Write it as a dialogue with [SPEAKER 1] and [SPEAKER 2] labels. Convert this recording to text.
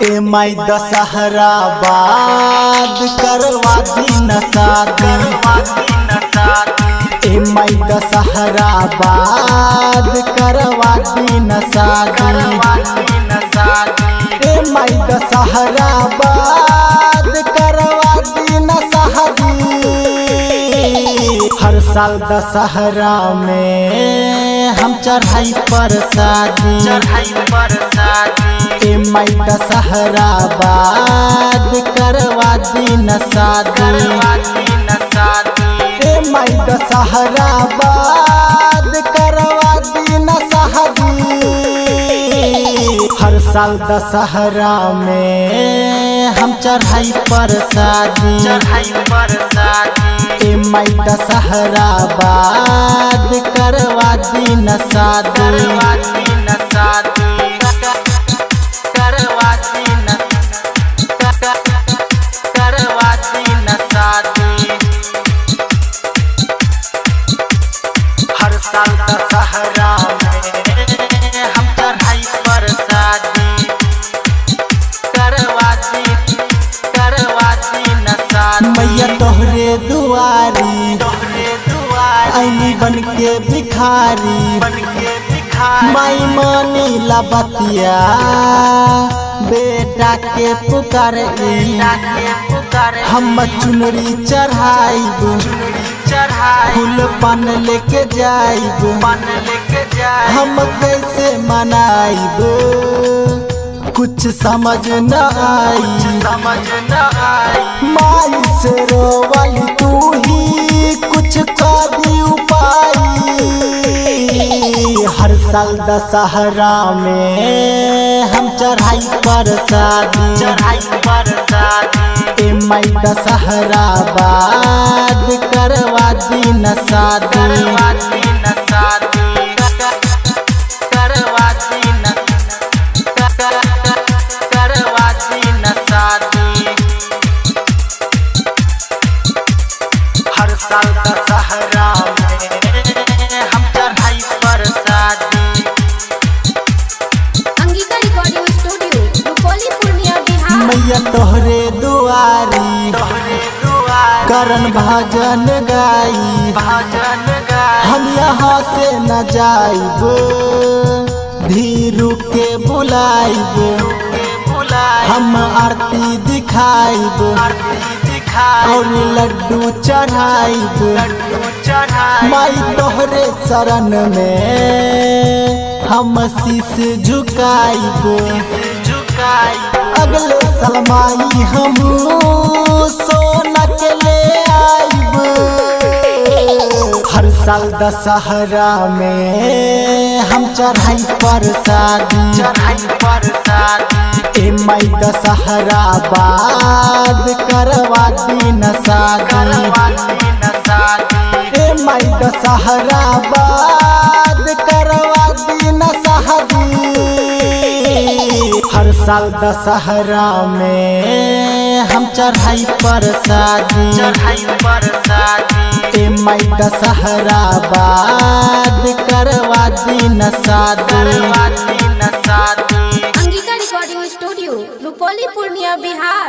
[SPEAKER 1] ए माई दशहरा बाद करवा दिन शादी। ए माई दशहरा बाद करवा दिन शादी। ए माई दशहरा बाद करवा दिन शादी। हर साल दशहरा में हम चढ़ाई पर शादी। ए माई दशहरा बाद करवा दिन शादी। ए माई दशहरा बाद करवा दिन शादी। हर साल दशहरा में हम चढ़ाई पर शादी। ए माई दशहरा बाद करवा दिन शादी। हर साल दशहरा में हम चढ़ाई पर शादी। करवा दिन शादी। मैया तोहरे दुआरी ऐनी बन के भिखारी। माई मानी ला बतिया बेटा के पुकार। हम चुनरी चढ़ाइब फूल पान लेके जाइब। हम कैसे मनाइब कुछ समझ न आई। माई से रोवाली तू ही कुछ कर दी उपाय। हर साल दशहरा में हम चढ़ाई पर शादी। ए माई दशहरा बाद करवा दिन शादी। हर साल दशहरा में हम चढ़ाई पर शादी।
[SPEAKER 2] Angika recording studio Rupauli Purnia Bihar.
[SPEAKER 1] मैया तोहरे दुआरी करन भजन गाई। हम यहाँ से न जाइब धीरू के बुलाइब। हम आरती दिखाइब और लड्डू चढ़ाइब। माई तोहरे शरण में हम शीश झुकाइब। अगले साल माई हम सोना के ले आइब। हर साल दशहरा में हम चढ़ाई पर शादी। ए माई दशहरा बाद करवा दिन शादी। ए माई दशहरा बाद करवा दिन शादी। हर साल दशहरा में हम चढ़ाई पर शादी। ए माई दशहरा बाद करवा दिन शादी।
[SPEAKER 2] Angika recording studio Rupauli Purnia Bihar.